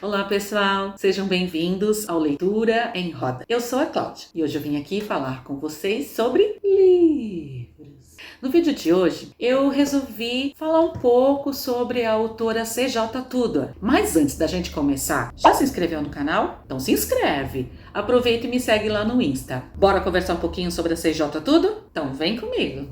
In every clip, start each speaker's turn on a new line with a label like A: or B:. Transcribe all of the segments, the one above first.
A: Olá pessoal, sejam bem-vindos ao Leitura em Roda. Eu sou a Cláudia e hoje eu vim aqui falar com vocês sobre livros. No vídeo de hoje eu resolvi falar um pouco sobre a autora C.J. Tudor. Mas antes da gente começar, já se inscreveu no canal? Então se inscreve! Aproveita e me segue lá no Insta. Bora conversar um pouquinho sobre a C.J. Tudor? Então vem comigo!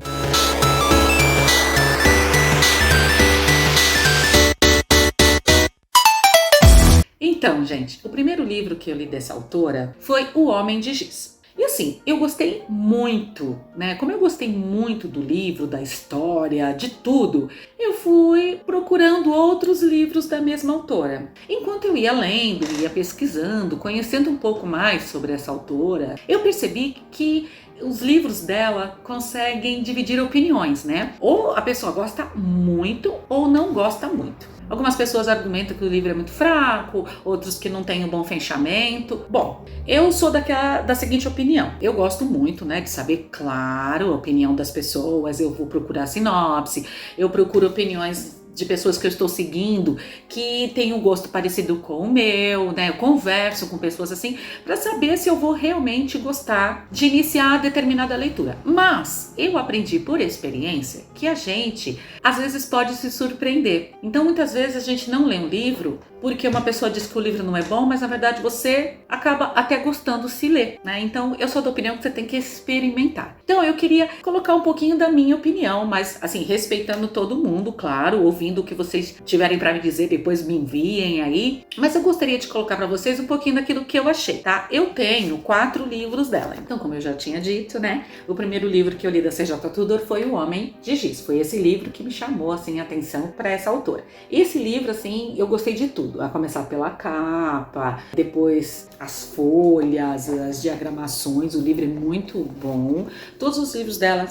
A: Então, gente, o primeiro livro que eu li dessa autora foi O Homem de Giz. E assim, eu gostei muito, né? Como eu gostei muito do livro, da história, de tudo, eu fui procurando outros livros da mesma autora. Enquanto eu ia lendo, ia pesquisando, conhecendo um pouco mais sobre essa autora, eu percebi que os livros dela conseguem dividir opiniões, né? Ou a pessoa gosta muito ou não gosta muito. Algumas pessoas argumentam que o livro é muito fraco, outros que não tem um bom fechamento. Bom, eu sou da seguinte opinião. Eu gosto muito, né, de saber, claro, a opinião das pessoas. Eu vou procurar sinopse, eu procuro opiniões de pessoas que eu estou seguindo, que têm um gosto parecido com o meu, né? Eu converso com pessoas assim, para saber se eu vou realmente gostar de iniciar determinada leitura. Mas eu aprendi por experiência que a gente, às vezes, pode se surpreender. Então, muitas vezes a gente não lê um livro porque uma pessoa diz que o livro não é bom, mas na verdade você acaba até gostando se ler, né? Então, eu sou da opinião que você tem que experimentar. Então, eu queria colocar um pouquinho da minha opinião, mas assim, respeitando todo mundo, claro, ouvindo o que vocês tiverem para me dizer, depois me enviem aí. Mas eu gostaria de colocar para vocês um pouquinho daquilo que eu achei, tá? Eu tenho 4 livros dela. Então, como eu já tinha dito, né? O primeiro livro que eu li da C.J. Tudor foi O Homem de Giz. Foi esse livro que me chamou, assim, a atenção para essa autora. Esse livro, assim, eu gostei de tudo. A começar pela capa, depois as folhas, as diagramações. O livro é muito bom. Todos os livros dela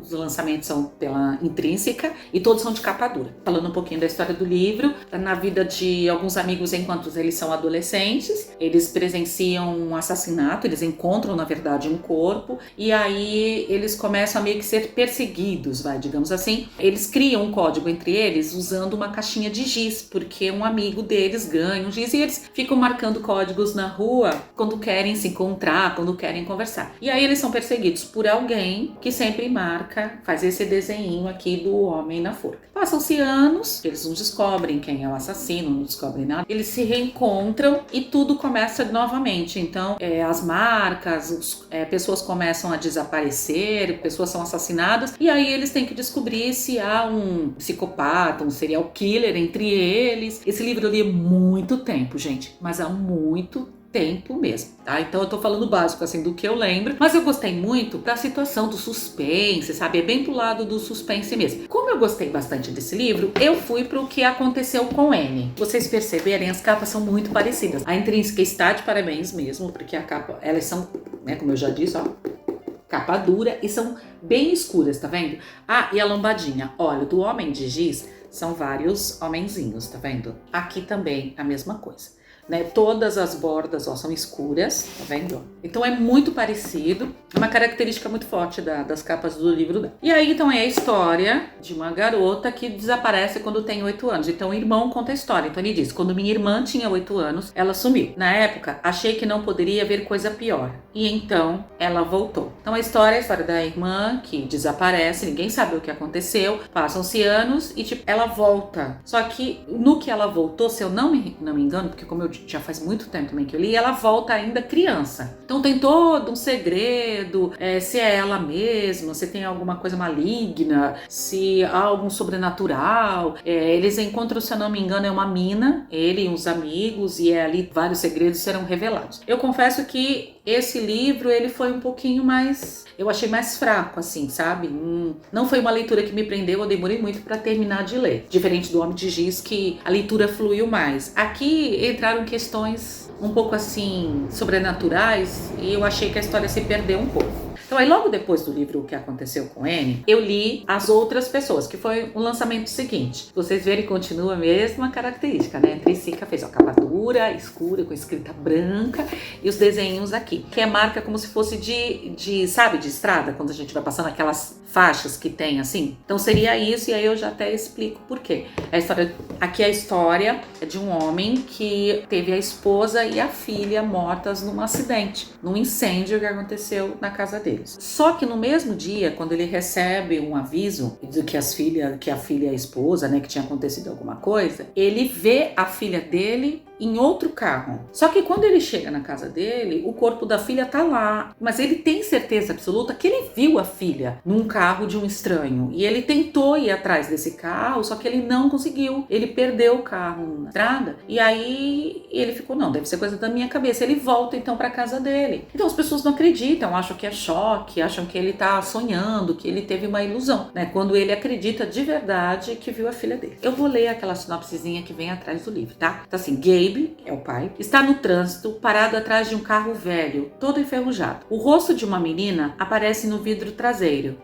A: os lançamentos são pela Intrínseca e todos são de capa dura. Falando um pouquinho da história do livro, na vida de alguns amigos enquanto eles são adolescentes, eles presenciam um assassinato, eles encontram na verdade um corpo e aí eles começam a meio que ser perseguidos, digamos assim. Eles criam um código entre eles usando uma caixinha de giz, porque um amigo deles ganha um giz e eles ficam marcando códigos na rua quando querem se encontrar, quando querem conversar. E aí eles são perseguidos por alguém que sempre marca, faz esse desenho aqui do homem na forca. Passam-se anos, eles não descobrem quem é o assassino, não descobrem nada. Eles se reencontram e tudo começa novamente. Então, as marcas, pessoas começam a desaparecer, pessoas são assassinadas. E aí eles têm que descobrir se há um psicopata, um serial killer entre eles. Esse livro eu li há muito tempo, gente, mas há muito tempo mesmo, tá? Então eu tô falando o básico, assim, do que eu lembro, mas eu gostei muito da situação do suspense, sabe? É bem pro lado do suspense mesmo. Como eu gostei bastante desse livro, eu fui pro que aconteceu com Anne. Vocês perceberem, as capas são muito parecidas. A Intrínseca está de parabéns mesmo, porque a capa, elas são, né, como eu já disse, ó, capa dura e são bem escuras, tá vendo? Ah, e a lombadinha, olha, do Homem de Giz são vários homenzinhos, tá vendo? Aqui também a mesma coisa. Né? Todas as bordas são escuras, tá vendo? Então é muito parecido, é uma característica muito forte das capas do livro dela. E aí então é a história de uma garota que desaparece quando tem 8 anos. Então o irmão conta a história. Então ele diz: quando minha irmã tinha 8 anos, ela sumiu. Na época, achei que não poderia haver coisa pior. E então ela voltou. Então a história é a história da irmã que desaparece, ninguém sabe o que aconteceu, passam-se anos e tipo, ela volta. Só que no que ela voltou, se eu não me engano, porque como eu já faz muito tempo também que eu li, ela volta ainda criança. Então tem todo um segredo, se é ela mesma, se tem alguma coisa maligna, se há algum sobrenatural. Eles encontram, se eu não me engano, é uma mina, ele e uns amigos, e ali vários segredos serão revelados. Eu confesso que esse livro, ele foi um pouquinho mais... eu achei mais fraco, assim, sabe? Não foi uma leitura que me prendeu, eu demorei muito para terminar de ler. Diferente do Homem de Giz, que a leitura fluiu mais. Aqui entraram questões um pouco assim, sobrenaturais, e eu achei que a história se perdeu um pouco. Então aí logo depois do livro O que Aconteceu com Anne, eu li As Outras Pessoas, que foi o lançamento seguinte. Vocês verem, continua a mesma característica, né? A Intrínseca fez a capa dura, escura, com escrita branca e os desenhos aqui, que é marca como se fosse de sabe, de estrada, quando a gente vai passando aquelas faixas que tem assim? Então seria isso, e aí eu já até explico por quê. Aqui a história é de um homem que teve a esposa e a filha mortas num acidente, num incêndio que aconteceu na casa deles. Só que no mesmo dia, quando ele recebe um aviso de que a filha e a esposa, né, que tinha acontecido alguma coisa, ele vê a filha dele em outro carro. Só que quando ele chega na casa dele, o corpo da filha tá lá, mas ele tem certeza absoluta que ele viu a filha num carro de um estranho, e ele tentou ir atrás desse carro, só que ele não conseguiu. Ele perdeu o carro na estrada, e aí ele ficou, não, deve ser coisa da minha cabeça. Ele volta então para casa dele. Então as pessoas não acreditam, acham que é choque, acham que ele tá sonhando, que ele teve uma ilusão, né? Quando ele acredita de verdade que viu a filha dele. Eu vou ler aquela sinopsezinha que vem atrás do livro, tá? Então assim, Gabe, é o pai, está no trânsito, parado atrás de um carro velho, todo enferrujado. O rosto de uma menina aparece no vidro traseiro.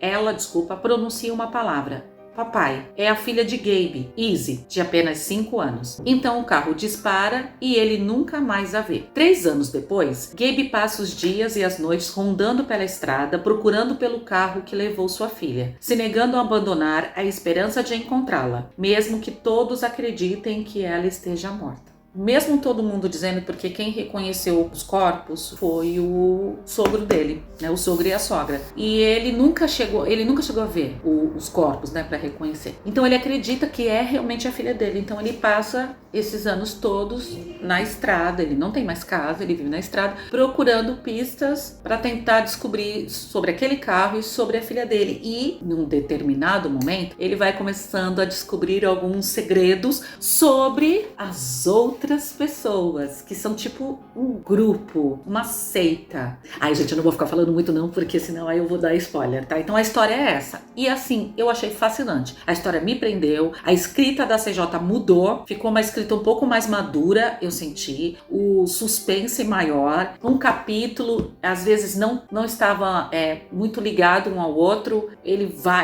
A: Ela, pronuncia uma palavra. Papai, é a filha de Gabe, Izzy, de apenas 5 anos. Então o carro dispara e ele nunca mais a vê. 3 anos depois, Gabe passa os dias e as noites rondando pela estrada, procurando pelo carro que levou sua filha, se negando a abandonar a esperança de encontrá-la, mesmo que todos acreditem que ela esteja morta. Mesmo todo mundo dizendo, porque quem reconheceu os corpos foi o sogro dele, né? O sogro e a sogra. E ele nunca chegou a ver os corpos, né, para reconhecer. Então ele acredita que é realmente a filha dele. Então ele passa esses anos todos na estrada. Ele não tem mais casa, ele vive na estrada, procurando pistas para tentar descobrir sobre aquele carro e sobre a filha dele. E num determinado momento, ele vai começando a descobrir alguns segredos sobre as outras pessoas, que são tipo um grupo, uma seita. Ai, gente, eu não vou ficar falando muito não, porque senão aí eu vou dar spoiler, tá? Então a história é essa. E assim, eu achei fascinante. A história me prendeu, a escrita da CJ mudou, ficou uma escrita um pouco mais madura, eu senti, o suspense maior, um capítulo, às vezes não estava muito ligado um ao outro,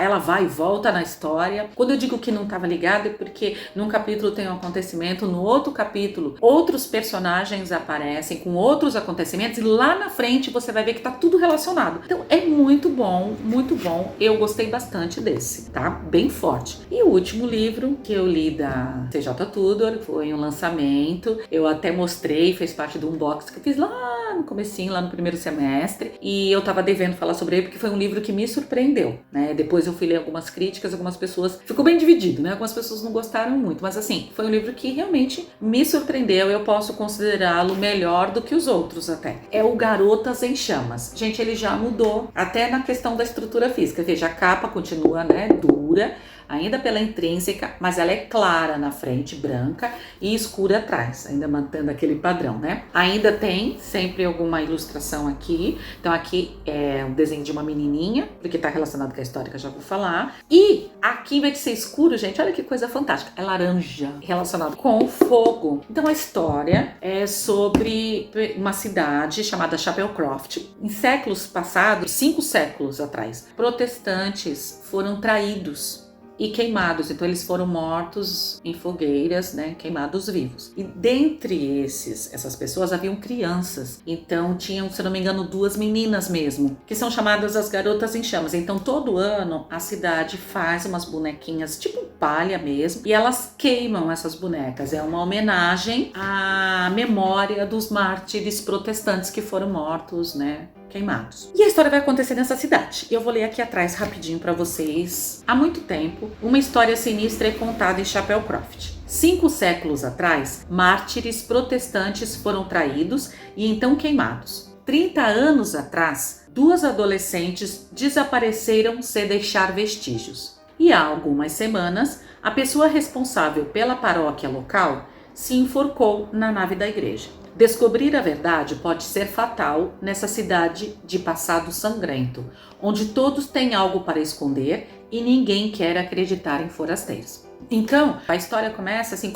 A: ela vai e volta na história. Quando eu digo que não estava ligado, é porque num capítulo tem um acontecimento, no outro capítulo outros personagens aparecem com outros acontecimentos, e lá na frente você vai ver que tá tudo relacionado. Então é muito bom, muito bom. Eu gostei bastante desse, tá? Bem forte. E o último livro que eu li da CJ Tudor foi um lançamento. Eu até mostrei, fez parte do unboxing que eu fiz lá no comecinho, lá no primeiro semestre, e eu tava devendo falar sobre ele porque foi um livro que me surpreendeu, né? Depois eu fui ler algumas críticas, algumas pessoas, ficou bem dividido, né? Algumas pessoas não gostaram muito, mas assim, foi um livro que realmente me surpreendeu, eu posso considerá-lo melhor do que os outros até. É o Garotas em Chamas. Gente, ele já mudou, até na questão da estrutura física. Veja, a capa continua, né, dura, ainda pela intrínseca, mas ela é clara na frente, branca, e escura atrás, ainda mantendo aquele padrão, né? Ainda tem sempre alguma ilustração aqui. Então aqui é um desenho de uma menininha, porque tá relacionado com a história que eu já vou falar. E aqui, em vez de ser escuro, gente, olha que coisa fantástica, é laranja, relacionado com fogo. Então a história é sobre uma cidade chamada Chapelcroft. Em séculos passados, 5 séculos atrás, protestantes foram traídos e queimados, então eles foram mortos em fogueiras, né, queimados vivos. E dentre essas pessoas haviam crianças, então tinham, se não me engano, 2 meninas mesmo, que são chamadas as Garotas em Chamas. Então todo ano a cidade faz umas bonequinhas, tipo palha mesmo, e elas queimam essas bonecas. É uma homenagem à memória dos mártires protestantes que foram mortos, né, queimados. E a história vai acontecer nessa cidade. Eu vou ler aqui atrás rapidinho para vocês. Há muito tempo, uma história sinistra é contada em Chapelcroft. 5 séculos atrás, mártires protestantes foram traídos e então queimados. 30 anos atrás, 2 adolescentes desapareceram sem deixar vestígios. E há algumas semanas, a pessoa responsável pela paróquia local se enforcou na nave da igreja. Descobrir a verdade pode ser fatal nessa cidade de passado sangrento, onde todos têm algo para esconder e ninguém quer acreditar em forasteiros. Então, a história começa assim,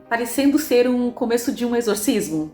A: parecendo ser um começo de um exorcismo,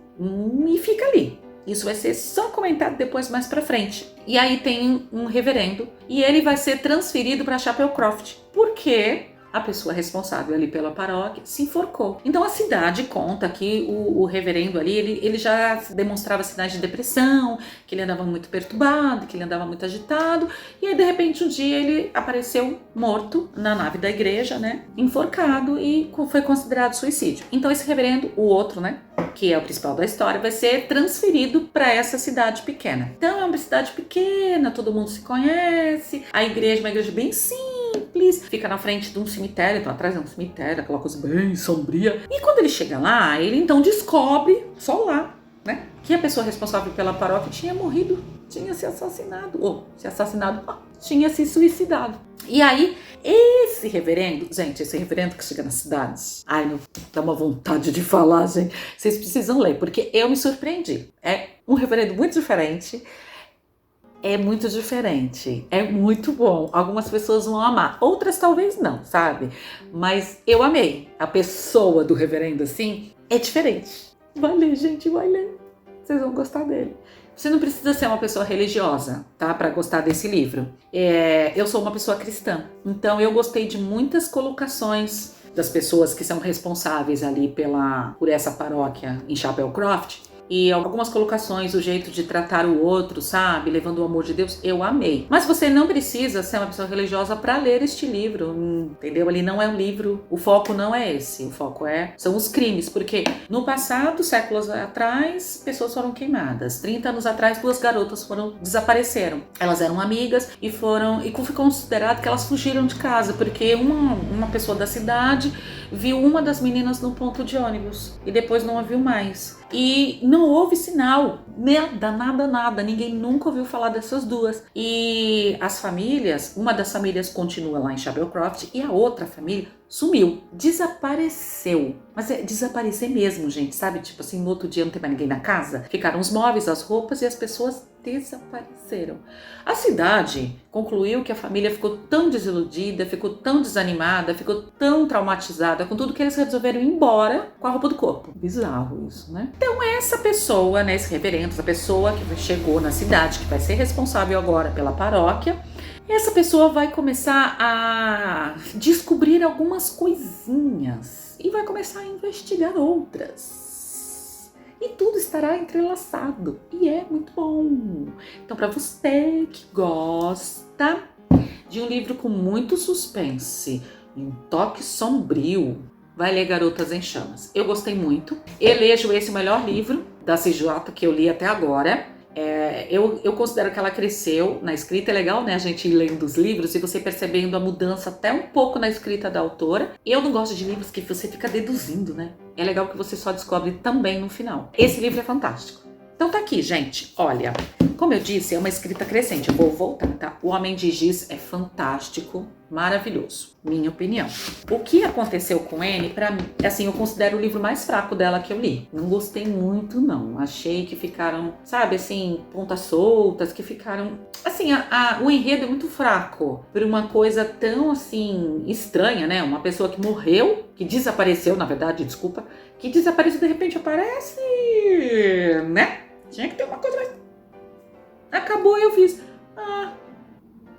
A: e fica ali. Isso vai ser só comentado depois, mais pra frente. E aí tem um reverendo, e ele vai ser transferido para Chapelcroft, porque a pessoa responsável ali pela paróquia se enforcou. Então a cidade conta que o reverendo ali, ele já demonstrava sinais de depressão, que ele andava muito perturbado, que ele andava muito agitado, e aí de repente um dia ele apareceu morto na nave da igreja, né, enforcado, e foi considerado suicídio. Então esse reverendo, o outro, né, que é o principal da história, vai ser transferido para essa cidade pequena. Então é uma cidade pequena, todo mundo se conhece, a igreja é uma igreja bem simples, fica na frente de um cemitério, então atrás é um cemitério, aquela coisa bem sombria. E quando ele chega lá, ele então descobre, só lá, né, que a pessoa responsável pela paróquia tinha morrido, tinha se assassinado, tinha se suicidado. E aí, esse reverendo que chega nas cidades, não dá uma vontade de falar, gente, vocês precisam ler, porque eu me surpreendi. É um reverendo muito diferente, é muito bom. Algumas pessoas vão amar, outras talvez não, sabe? Mas eu amei. A pessoa do reverendo, assim, é diferente. Vai ler, gente, vai ler. Vocês vão gostar dele. Você não precisa ser uma pessoa religiosa, tá? Para gostar desse livro. Eu sou uma pessoa cristã, então eu gostei de muitas colocações das pessoas que são responsáveis ali por essa paróquia em Chapel Croft. E algumas colocações, o jeito de tratar o outro, sabe? Levando o amor de Deus, eu amei. Mas você não precisa ser uma pessoa religiosa para ler este livro, entendeu? Ele não é um livro, o foco não é esse. O foco são os crimes, porque no passado, séculos atrás, pessoas foram queimadas. 30 anos atrás, 2 garotas desapareceram. Elas eram amigas e foi considerado que elas fugiram de casa, porque uma pessoa da cidade viu uma das meninas no ponto de ônibus e depois não a viu mais. E não houve sinal, nada, ninguém nunca ouviu falar dessas duas. E as famílias, uma das famílias continua lá em Shabelcroft e a outra família sumiu, desapareceu. Mas é desaparecer mesmo, gente, sabe? Tipo assim, no outro dia não tem mais ninguém na casa. Ficaram os móveis, as roupas e as pessoas desapareceram. A cidade concluiu que a família ficou tão desiludida, ficou tão desanimada, ficou tão traumatizada com tudo que eles resolveram ir embora com a roupa do corpo. Bizarro isso, né? Então essa pessoa, né, esse reverendo, essa pessoa que chegou na cidade, que vai ser responsável agora pela paróquia, essa pessoa vai começar a descobrir algumas coisinhas e vai começar a investigar outras. E tudo estará entrelaçado. E é muito bom. Então, para você que gosta de um livro com muito suspense, um toque sombrio, vai ler Garotas em Chamas. Eu gostei muito. Elejo esse o melhor livro da CJ que eu li até agora. Eu considero que ela cresceu na escrita. É legal, né, a gente ir lendo os livros e você percebendo a mudança até um pouco na escrita da autora. Eu não gosto de livros que você fica deduzindo, né? É legal que você só descobre também no final. Esse livro é fantástico. Então tá aqui, gente. Olha, como eu disse, é uma escrita crescente. Eu vou voltar, tá? O Homem de Giz é fantástico, maravilhoso, minha opinião. O que aconteceu com Anne, pra mim, assim, eu considero o livro mais fraco dela que eu li. Não gostei muito, não. Achei que ficaram, sabe, assim, pontas soltas, que ficaram... Assim, o enredo é muito fraco por uma coisa tão, assim, estranha, né? Uma pessoa que morreu, que desapareceu, na verdade, desculpa, que desapareceu, de repente aparece, né? Tinha que ter uma coisa mais... Acabou, eu fiz.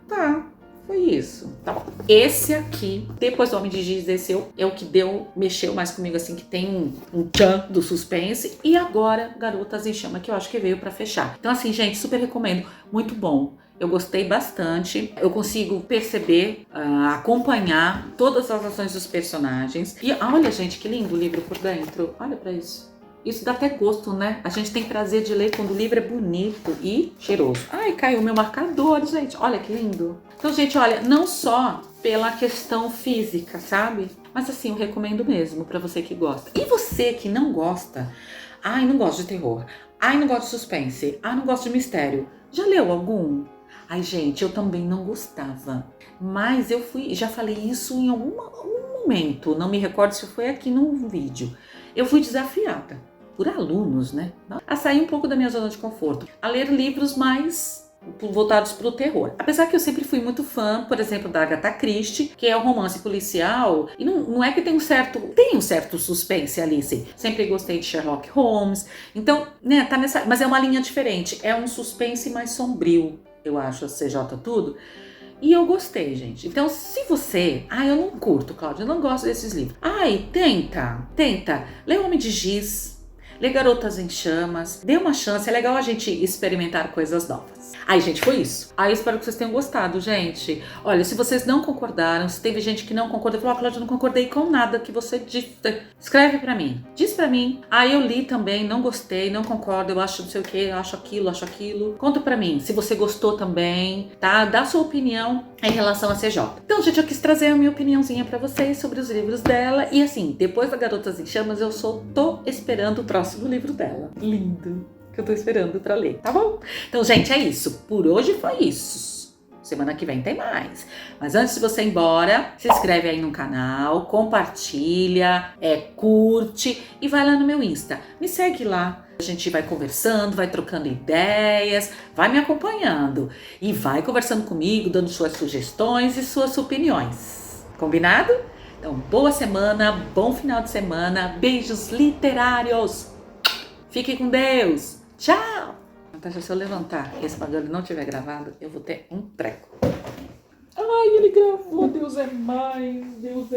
A: Tá, foi isso. Tá bom. Esse aqui, depois do Homem de Giz, esse é o que mexeu mais comigo, assim, que tem um tchan do suspense. E agora, Garotas em Chama, que eu acho que veio pra fechar. Então, assim, gente, super recomendo. Muito bom. Eu gostei bastante. Eu consigo perceber, acompanhar todas as ações dos personagens. E olha, gente, que lindo o livro por dentro. Olha pra isso. Isso dá até gosto, né? A gente tem prazer de ler quando o livro é bonito e cheiroso. Ai, caiu meu marcador, gente. Olha que lindo. Então, gente, olha, não só pela questão física, sabe? Mas assim, eu recomendo mesmo pra você que gosta. E você que não gosta? Ai, não gosto de terror. Ai, não gosto de suspense. Ai, não gosto de mistério. Já leu algum? Ai, gente, eu também não gostava. Mas já falei isso em algum momento. Não me recordo se foi aqui num vídeo. Eu fui desafiada por alunos, né, a sair um pouco da minha zona de conforto, a ler livros mais voltados para o terror. Apesar que eu sempre fui muito fã, por exemplo, da Agatha Christie, que é um romance policial, e não é que tem um certo suspense ali, sim. Sempre gostei de Sherlock Holmes, então, né, tá mas é uma linha diferente, é um suspense mais sombrio, eu acho, a CJ tudo. E eu gostei, gente. Então, se você... eu não curto, Cláudia, eu não gosto desses livros. Tenta. Lê O Homem de Giz, lê Garotas em Chamas, dê uma chance, é legal a gente experimentar coisas novas. Gente, foi isso. Eu espero que vocês tenham gostado, gente. Olha, se vocês não concordaram, se teve gente que não concordou, falou, Cláudia, eu não concordei com nada que você disse. Escreve pra mim. Diz pra mim. Eu li também, não gostei, não concordo, eu acho não sei o que, eu acho aquilo. Conta pra mim se você gostou também, tá? Dá sua opinião em relação a CJ. Então, gente, eu quis trazer a minha opiniãozinha pra vocês sobre os livros dela. E assim, depois da Garotas em Chamas, eu tô esperando o próximo livro dela. Lindo. Que eu tô esperando pra ler, tá bom? Então, gente, é isso. Por hoje foi isso. Semana que vem tem mais. Mas antes de você ir embora, se inscreve aí no canal, compartilha, curte e vai lá no meu Insta. Me segue lá. A gente vai conversando, vai trocando ideias, vai me acompanhando e vai conversando comigo, dando suas sugestões e suas opiniões. Combinado? Então, boa semana, bom final de semana, beijos literários. Fique com Deus. Tchau! Natasha, se eu levantar e esse bagulho não tiver gravado, eu vou ter um treco. Ele gravou. Deus é mais, Deus.